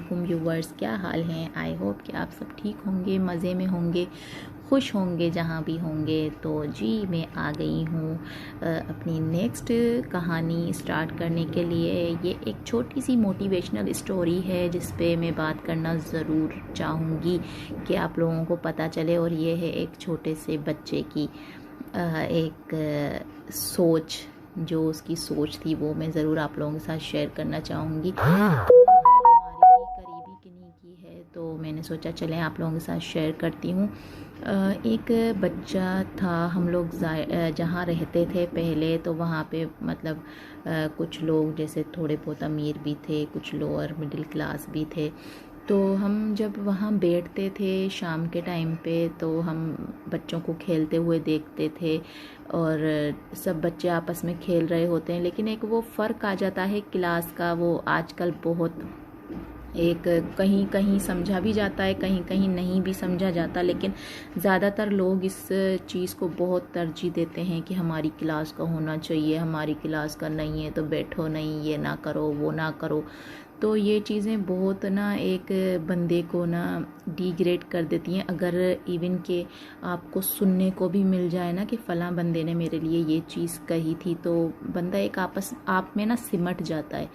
علیکم ویورز، کیا حال ہیں؟ آئی ہوپ کہ آپ سب ٹھیک ہوں گے، مزے میں ہوں گے، خوش ہوں گے جہاں بھی ہوں گے۔ تو جی میں آ گئی ہوں اپنی نیکسٹ کہانی سٹارٹ کرنے کے لیے۔ یہ ایک چھوٹی سی موٹیویشنل اسٹوری ہے جس پہ میں بات کرنا ضرور چاہوں گی کہ آپ لوگوں کو پتہ چلے، اور یہ ہے ایک چھوٹے سے بچے کی ایک سوچ، جو اس کی سوچ تھی وہ میں ضرور آپ لوگوں کے ساتھ شیئر کرنا چاہوں گی۔ ہمارے ہی قریبی کنی کی ہے تو میں نے سوچا چلیں آپ لوگوں کے ساتھ شیئر کرتی ہوں۔ ایک بچہ تھا، ہم لوگ جہاں رہتے تھے پہلے تو وہاں پہ مطلب کچھ لوگ جیسے تھوڑے بہت امیر بھی تھے، کچھ لوور مڈل کلاس بھی تھے۔ تو ہم جب وہاں بیٹھتے تھے شام کے ٹائم پہ تو ہم بچوں کو کھیلتے ہوئے دیکھتے تھے، اور سب بچے آپس میں کھیل رہے ہوتے ہیں، لیکن ایک وہ فرق آ جاتا ہے کلاس کا، وہ آج کل بہت ایک کہیں کہیں سمجھا بھی جاتا ہے، کہیں کہیں نہیں بھی سمجھا جاتا، لیکن زیادہ تر لوگ اس چیز کو بہت ترجیح دیتے ہیں کہ ہماری کلاس کا ہونا چاہیے، ہماری کلاس کا نہیں ہے تو بیٹھو نہیں، یہ نہ کرو وہ نہ کرو۔ تو یہ چیزیں بہت نا ایک بندے کو نا ڈی گریڈ کر دیتی ہیں، اگر ایون کہ آپ کو سننے کو بھی مل جائے نا کہ فلاں بندے نے میرے لیے یہ چیز کہی تھی، تو بندہ ایک آپ میں نا سمٹ جاتا ہے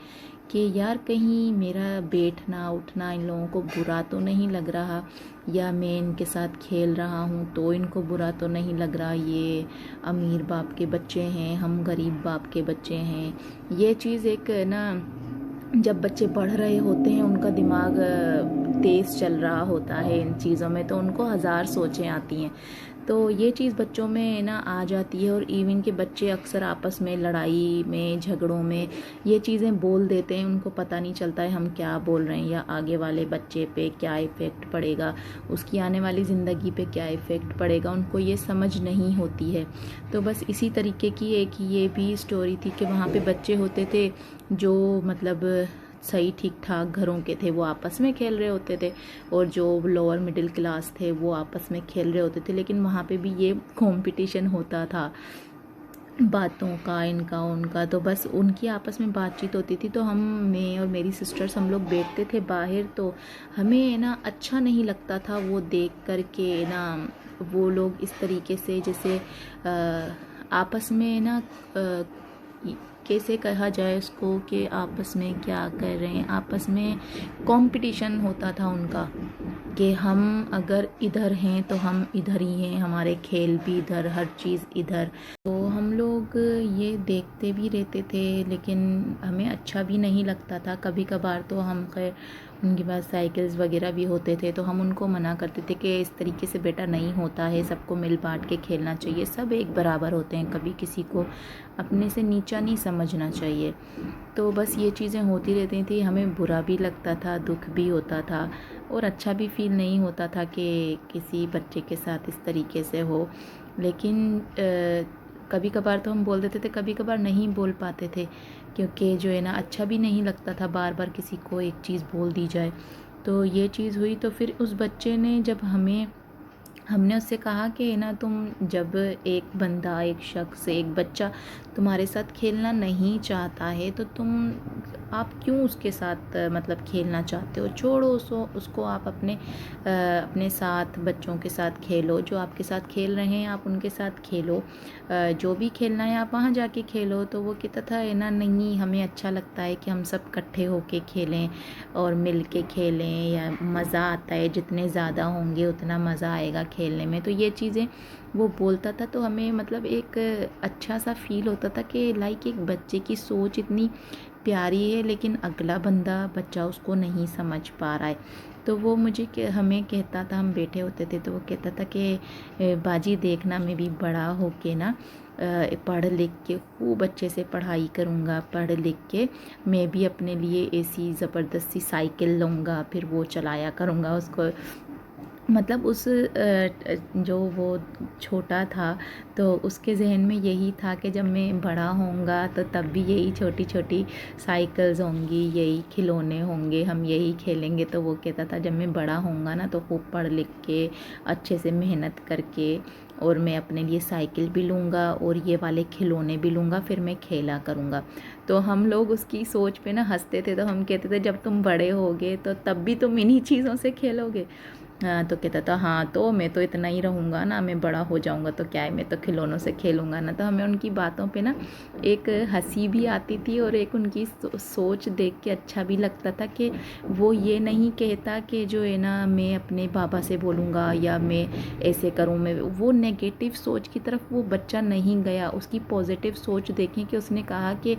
کہ یار کہیں میرا بیٹھنا اٹھنا ان لوگوں کو برا تو نہیں لگ رہا، یا میں ان کے ساتھ کھیل رہا ہوں تو ان کو برا تو نہیں لگ رہا، یہ امیر باپ کے بچے ہیں، ہم غریب باپ کے بچے ہیں۔ یہ چیز ایک نا جب بچے پڑھ رہے ہوتے ہیں، ان کا دماغ تیز چل رہا ہوتا ہے ان چیزوں میں، تو ان کو ہزار سوچیں آتی ہیں، تو یہ چیز بچوں میں نا آ جاتی ہے۔ اور ایون کہ بچے اکثر آپس میں لڑائی میں جھگڑوں میں یہ چیزیں بول دیتے ہیں، ان کو پتہ نہیں چلتا ہے ہم کیا بول رہے ہیں، یا آگے والے بچے پہ کیا ایفیکٹ پڑے گا، اس کی آنے والی زندگی پہ کیا ایفیکٹ پڑے گا، ان کو یہ سمجھ نہیں ہوتی ہے۔ تو بس اسی طریقے کی ایک یہ بھی اسٹوری تھی کہ وہاں پہ بچے ہوتے تھے جو مطلب صحیح ٹھیک ٹھاک گھروں کے تھے، وہ آپس میں کھیل رہے ہوتے تھے، اور جو لوور مڈل کلاس تھے وہ آپس میں کھیل رہے ہوتے تھے، لیکن وہاں پہ بھی یہ کمپٹیشن ہوتا تھا باتوں کا، ان کا ان کا، تو بس ان کی آپس میں بات چیت ہوتی تھی۔ تو میں اور میری سسٹرز ہم لوگ بیٹھتے تھے باہر، تو ہمیں نا اچھا نہیں لگتا تھا وہ دیکھ کر کے نا وہ لوگ اس طریقے سے جیسے آپس میں نا کیسے کہا جائے اس کو کہ آپس میں کیا کر رہے ہیں، آپس میں کمپٹیشن ہوتا تھا ان کا کہ ہم اگر ادھر ہیں تو ہم ادھر ہی ہیں، ہمارے کھیل بھی ادھر، ہر چیز ادھر۔ تو ہم لوگ یہ دیکھتے بھی رہتے تھے، لیکن ہمیں اچھا بھی نہیں لگتا تھا۔ کبھی کبھار تو ہم خیر ان کے پاس سائیکلز وغیرہ بھی ہوتے تھے تو ہم ان کو منع کرتے تھے کہ اس طریقے سے بیٹا نہیں ہوتا ہے، سب کو مل بانٹ کے کھیلنا چاہیے، سب ایک برابر ہوتے ہیں، کبھی کسی کو اپنے سے نیچا نہیں سمجھنا چاہیے۔ تو بس یہ چیزیں ہوتی رہتی تھیں، ہمیں برا بھی لگتا تھا، دکھ بھی ہوتا تھا، اور اچھا بھی فیل نہیں ہوتا تھا کہ کسی بچے کے ساتھ اس طریقے سے ہو۔ لیکن کبھی کبھار تو ہم بول دیتے تھے، کبھی کبھار نہیں بول پاتے تھے، کیونکہ جو ہے نا اچھا بھی نہیں لگتا تھا بار بار کسی کو ایک چیز بول دی جائے۔ تو یہ چیز ہوئی، تو پھر اس بچے نے جب ہم نے اس سے کہا کہ نا تم جب ایک بندہ، ایک شخص، ایک بچہ تمہارے ساتھ کھیلنا نہیں چاہتا ہے تو آپ کیوں اس کے ساتھ مطلب کھیلنا چاہتے ہو؟ چھوڑو اس کو آپ اپنے ساتھ بچوں کے ساتھ کھیلو، جو آپ کے ساتھ کھیل رہے ہیں آپ ان کے ساتھ کھیلو، جو بھی کھیلنا ہے آپ وہاں جا کے کھیلو۔ تو وہ کہتا تھا نا نہیں، ہمیں اچھا لگتا ہے کہ ہم سب اکٹھے ہو کے کھیلیں اور مل کے کھیلیں، یا مزہ آتا ہے، جتنے زیادہ ہوں گے اتنا مزہ آئے گا کھیلنے میں۔ تو یہ چیزیں وہ بولتا تھا تو ہمیں مطلب ایک اچھا سا فیل ہوتا تھا کہ لائک ایک بچے کی سوچ اتنی پیاری ہے، لیکن اگلا بچہ اس کو نہیں سمجھ پا رہا ہے۔ تو وہ ہمیں کہتا تھا، ہم بیٹھے ہوتے تھے تو وہ کہتا تھا کہ باجی دیکھنا میں بھی بڑا ہو کے نا پڑھ لکھ کے خوب اچھے سے پڑھائی کروں گا، پڑھ لکھ کے میں بھی اپنے لیے ایسی زبردست سی سائیکل لوں گا، پھر وہ چلایا کروں گا اس کو۔ مطلب اس جو وہ چھوٹا تھا تو اس کے ذہن میں یہی تھا کہ جب میں بڑا ہوں گا تو تب بھی یہی چھوٹی چھوٹی سائیکلز ہوں گی، یہی کھلونے ہوں گے، ہم یہی کھیلیں گے۔ تو وہ کہتا تھا جب میں بڑا ہوں گا نا تو خوب پڑھ لکھ کے اچھے سے محنت کر کے اور میں اپنے لیے سائیکل بھی لوں گا اور یہ والے کھلونے بھی لوں گا، پھر میں کھیلا کروں گا۔ تو ہم لوگ اس کی سوچ پہ نا ہنستے تھے، تو ہم کہتے تھے جب تم بڑے ہوگے تو تب بھی تم انہی چیزوں سے کھیلو گے؟ تو کہتا تھا ہاں تو میں تو اتنا ہی رہوں گا نا، میں بڑا ہو جاؤں گا تو کیا ہے، میں تو کھلونوں سے کھیلوں گا نا۔ تو ہمیں ان کی باتوں پہ نا ایک ہنسی بھی آتی تھی اور ایک ان کی سوچ دیکھ کے اچھا بھی لگتا تھا کہ وہ یہ نہیں کہتا کہ جو ہے نا میں اپنے بابا سے بولوں گا یا میں ایسے کروں، میں وہ نیگیٹو سوچ کی طرف وہ بچہ نہیں گیا۔ اس کی پازیٹیو سوچ دیکھیں کہ اس نے کہا کہ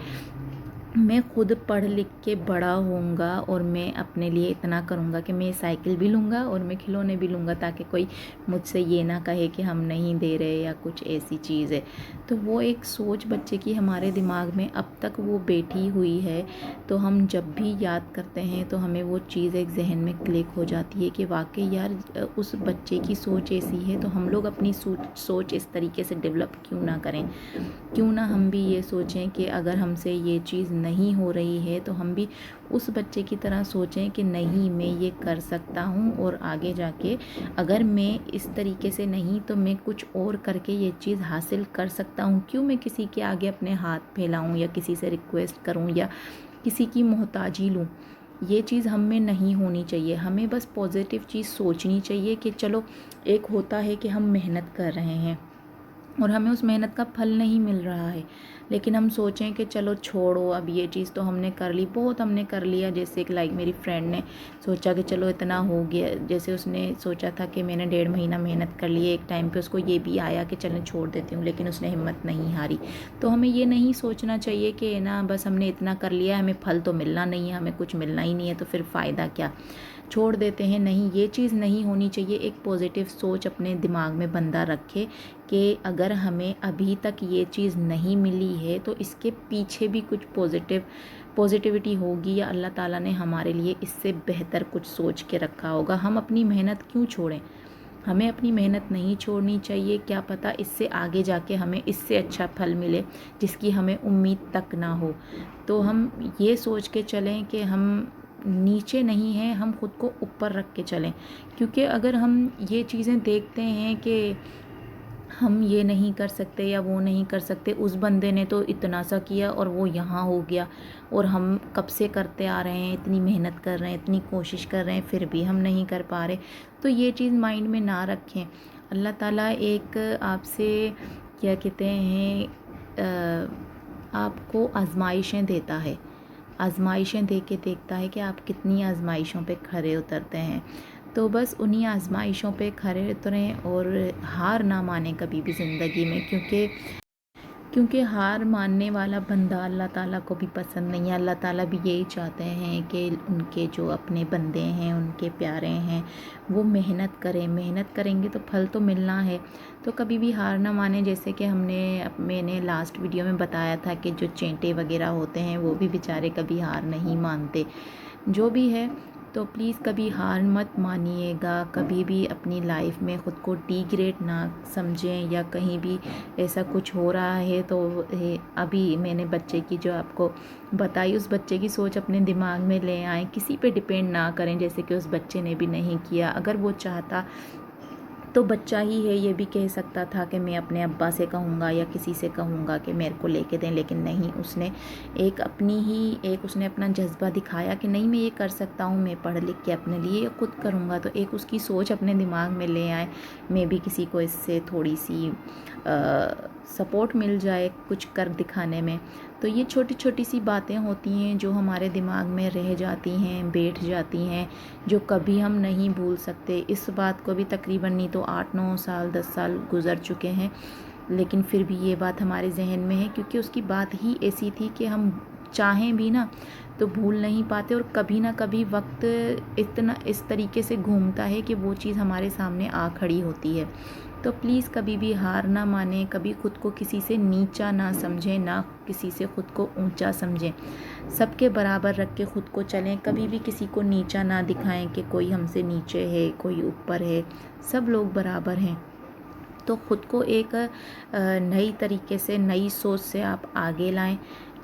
میں خود پڑھ لکھ کے بڑا ہوں گا اور میں اپنے لیے اتنا کروں گا کہ میں سائیکل بھی لوں گا اور میں کھلونے بھی لوں گا، تاکہ کوئی مجھ سے یہ نہ کہے کہ ہم نہیں دے رہے یا کچھ ایسی چیز ہے۔ تو وہ ایک سوچ بچے کی ہمارے دماغ میں اب تک وہ بیٹھی ہوئی ہے، تو ہم جب بھی یاد کرتے ہیں تو ہمیں وہ چیز ایک ذہن میں کلک ہو جاتی ہے کہ واقعی یار اس بچے کی سوچ ایسی ہے، تو ہم لوگ اپنی سوچ اس طریقے سے ڈیولپ کیوں نہ کریں؟ کیوں نہ ہم بھی یہ سوچیں کہ اگر ہم سے یہ چیز نہیں ہو رہی ہے تو ہم بھی اس بچے کی طرح سوچیں کہ نہیں میں یہ کر سکتا ہوں، اور آگے جا کے اگر میں اس طریقے سے نہیں تو میں کچھ اور کر کے یہ چیز حاصل کر سکتا ہوں۔ کیوں میں کسی کے آگے اپنے ہاتھ پھیلاؤں یا کسی سے ریکویسٹ کروں یا کسی کی محتاجی لوں؟ یہ چیز ہم میں نہیں ہونی چاہیے۔ ہمیں بس پازیٹیو چیز سوچنی چاہیے کہ چلو ایک ہوتا ہے کہ ہم محنت کر رہے ہیں اور ہمیں اس محنت کا پھل نہیں مل رہا ہے، لیکن ہم سوچیں کہ چلو چھوڑو، اب یہ چیز تو ہم نے کر لی، بہت ہم نے کر لیا۔ جیسے کہ لائک میری فرینڈ نے سوچا کہ چلو اتنا ہو گیا، جیسے اس نے سوچا تھا کہ میں نے 1.5 مہینہ محنت کر لی، ایک ٹائم پہ اس کو یہ بھی آیا کہ چلیں چھوڑ دیتی ہوں، لیکن اس نے ہمت نہیں ہاری۔ تو ہمیں یہ نہیں سوچنا چاہیے کہ نا بس ہم نے اتنا کر لیا، ہمیں پھل تو ملنا نہیں ہے، ہمیں کچھ ملنا ہی نہیں ہے تو پھر فائدہ کیا، چھوڑ دیتے ہیں۔ نہیں، یہ چیز نہیں ہونی چاہیے۔ ایک پازیٹیو سوچ اپنے دماغ میں بندہ رکھے کہ اگر ہمیں ابھی تک یہ چیز نہیں ملی ہے تو اس کے پیچھے بھی کچھ پازیٹیوٹی ہوگی، یا اللہ تعالیٰ نے ہمارے لیے اس سے بہتر کچھ سوچ کے رکھا ہوگا۔ ہم اپنی محنت کیوں چھوڑیں؟ ہمیں اپنی محنت نہیں چھوڑنی چاہیے۔ کیا پتہ اس سے آگے جا کے ہمیں اس سے اچھا پھل ملے جس کی ہمیں امید تک نہ ہو۔ تو ہم یہ سوچ کے چلیں کہ ہم نیچے نہیں ہیں، ہم خود کو اوپر رکھ کے چلیں، کیونکہ اگر ہم یہ چیزیں دیکھتے ہیں کہ ہم یہ نہیں کر سکتے یا وہ نہیں کر سکتے، اس بندے نے تو اتنا سا کیا اور وہ یہاں ہو گیا، اور ہم کب سے کرتے آ رہے ہیں، اتنی محنت کر رہے ہیں، اتنی کوشش کر رہے ہیں، پھر بھی ہم نہیں کر پا رہے، تو یہ چیز مائنڈ میں نہ رکھیں۔ اللہ تعالیٰ ایک آپ سے کیا کہتے ہیں آپ کو آزمائشیں دیتا ہے، آزمائشیں دے کے دیکھتا ہے کہ آپ کتنی آزمائشوں پہ کھرے اترتے ہیں۔ تو بس انہی آزمائشوں پہ کھرے اتریں اور ہار نہ مانیں کبھی بھی زندگی میں، کیونکہ ہار ماننے والا بندہ اللہ تعالیٰ کو بھی پسند نہیں ہے۔ اللہ تعالیٰ بھی یہی چاہتے ہیں کہ ان کے جو اپنے بندے ہیں، ان کے پیارے ہیں، وہ محنت کریں گے تو پھل تو ملنا ہے۔ تو کبھی بھی ہار نہ مانیں۔ جیسے کہ میں نے لاسٹ ویڈیو میں بتایا تھا کہ جو چینٹے وغیرہ ہوتے ہیں وہ بھی بیچارے کبھی ہار نہیں مانتے۔ جو بھی ہے تو پلیز کبھی ہار مت مانیے گا، کبھی بھی اپنی لائف میں خود کو ڈی گریڈ نہ سمجھیں، یا کہیں بھی ایسا کچھ ہو رہا ہے تو ابھی میں نے بچے کی جو آپ کو بتائی، اس بچے کی سوچ اپنے دماغ میں لے آئیں، کسی پہ ڈیپینڈ نہ کریں، جیسے کہ اس بچے نے بھی نہیں کیا۔ اگر وہ چاہتا تو بچہ ہی ہے، یہ بھی کہہ سکتا تھا کہ میں اپنے ابا سے کہوں گا یا کسی سے کہوں گا کہ میرے کو لے کے دیں، لیکن نہیں، اس نے اس نے اپنا جذبہ دکھایا کہ نہیں میں یہ کر سکتا ہوں، میں پڑھ لکھ کے اپنے لیے خود کروں گا۔ تو ایک اس کی سوچ اپنے دماغ میں لے آئے، میں بھی کسی کو اس سے تھوڑی سی سپورٹ مل جائے کچھ کر دکھانے میں۔ تو یہ چھوٹی چھوٹی سی باتیں ہوتی ہیں جو ہمارے دماغ میں رہ جاتی ہیں، بیٹھ جاتی ہیں، جو کبھی ہم نہیں بھول سکتے۔ اس بات کو بھی تقریباً نہیں تو 8-9 سال 10 سال گزر چکے ہیں، لیکن پھر بھی یہ بات ہمارے ذہن میں ہے، کیونکہ اس کی بات ہی ایسی تھی کہ ہم چاہیں بھی نا تو بھول نہیں پاتے، اور کبھی نہ کبھی وقت اتنا اس طریقے سے گھومتا ہے کہ وہ چیز ہمارے سامنے آ کھڑی ہوتی ہے۔ تو پلیز کبھی بھی ہار نہ مانیں، کبھی خود کو کسی سے نیچا نہ سمجھیں، نہ کسی سے خود کو اونچا سمجھیں، سب کے برابر رکھ کے خود کو چلیں، کبھی بھی کسی کو نیچا نہ دکھائیں کہ کوئی ہم سے نیچے ہے، کوئی اوپر ہے، سب لوگ برابر ہیں۔ تو خود کو ایک نئی طریقے سے، نئی سوچ سے آپ آگے لائیں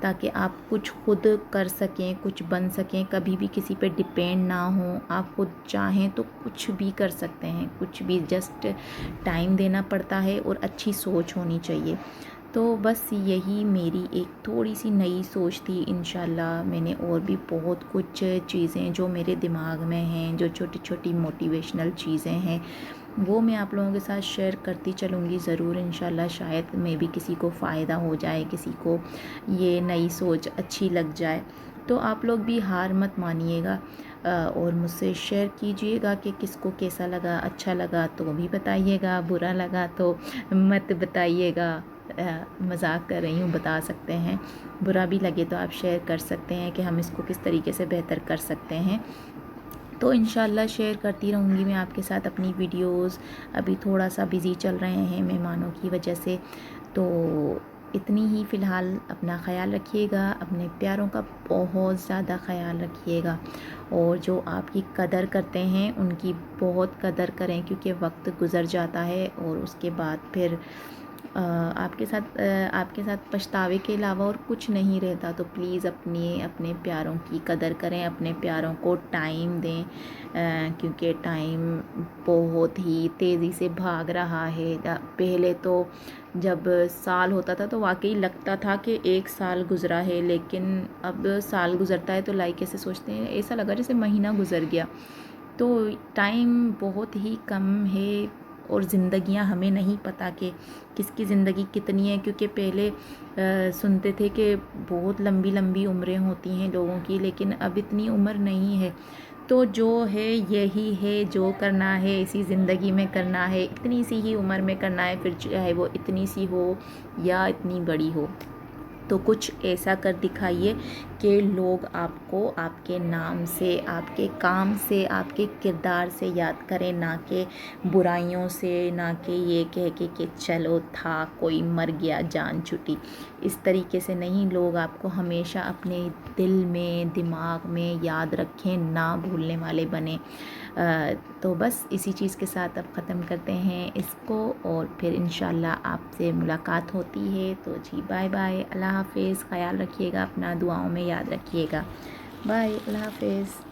تاکہ آپ کچھ خود کر سکیں، کچھ بن سکیں، کبھی بھی کسی پہ ڈپینڈ نہ ہوں۔ آپ خود چاہیں تو کچھ بھی کر سکتے ہیں، کچھ بھی، جسٹ ٹائم دینا پڑتا ہے اور اچھی سوچ ہونی چاہیے۔ تو بس یہی میری ایک تھوڑی سی نئی سوچ تھی۔ انشاءاللہ میں نے اور بھی بہت کچھ چیزیں جو میرے دماغ میں ہیں، جو چھوٹی چھوٹی موٹیویشنل چیزیں ہیں، وہ میں آپ لوگوں کے ساتھ شیئر کرتی چلوں گی ضرور انشاءاللہ۔ شاید میں بھی کسی کو فائدہ ہو جائے، کسی کو یہ نئی سوچ اچھی لگ جائے۔ تو آپ لوگ بھی ہار مت مانیے گا اور مجھ سے شیئر کیجئے گا کہ کس کو کیسا لگا، اچھا لگا تو بھی بتائیے گا، برا لگا تو مت بتائیے گا۔ مذاق کر رہی ہوں، بتا سکتے ہیں، برا بھی لگے تو آپ شیئر کر سکتے ہیں کہ ہم اس کو کس طریقے سے بہتر کر سکتے ہیں۔ تو انشاءاللہ شیئر کرتی رہوں گی میں آپ کے ساتھ اپنی ویڈیوز۔ ابھی تھوڑا سا بزی چل رہے ہیں مہمانوں کی وجہ سے، تو اتنی ہی فی الحال۔ اپنا خیال رکھیے گا، اپنے پیاروں کا بہت زیادہ خیال رکھیے گا، اور جو آپ کی قدر کرتے ہیں ان کی بہت قدر کریں، کیونکہ وقت گزر جاتا ہے اور اس کے بعد پھر آپ کے ساتھ پچھتاوے کے علاوہ اور کچھ نہیں رہتا۔ تو پلیز اپنے پیاروں کی قدر کریں، اپنے پیاروں کو ٹائم دیں، کیونکہ ٹائم بہت ہی تیزی سے بھاگ رہا ہے۔ پہلے تو جب سال ہوتا تھا تو واقعی لگتا تھا کہ 1 سال گزرا ہے، لیکن اب سال گزرتا ہے تو لائک ایسے سوچتے ہیں، ایسا لگا جیسے مہینہ گزر گیا۔ تو ٹائم بہت ہی کم ہے، اور زندگیاں ہمیں نہیں پتہ کہ کس کی زندگی کتنی ہے، کیونکہ پہلے سنتے تھے کہ بہت لمبی لمبی عمریں ہوتی ہیں لوگوں کی، لیکن اب اتنی عمر نہیں ہے۔ تو جو ہے یہی ہے، جو کرنا ہے اسی زندگی میں کرنا ہے، اتنی سی ہی عمر میں کرنا ہے، پھر چاہے وہ اتنی سی ہو یا اتنی بڑی ہو۔ تو کچھ ایسا کر دکھائیے کہ لوگ آپ کو آپ کے نام سے، آپ کے کام سے، آپ کے کردار سے یاد کریں، نہ کہ برائیوں سے، نہ کہ یہ کہہ کے کہ چلو تھا، کوئی مر گیا، جان چھٹی۔ اس طریقے سے نہیں، لوگ آپ کو ہمیشہ اپنے دل میں، دماغ میں یاد رکھیں، نہ بھولنے والے بنیں۔ تو بس اسی چیز کے ساتھ اب ختم کرتے ہیں اس کو، اور پھر انشاءاللہ آپ سے ملاقات ہوتی ہے۔ تو جی بائے بائے، اللہ حافظ، خیال رکھیے گا اپنا، دعاؤں میں یاد رکھیے گا، بائے، اللہ حافظ۔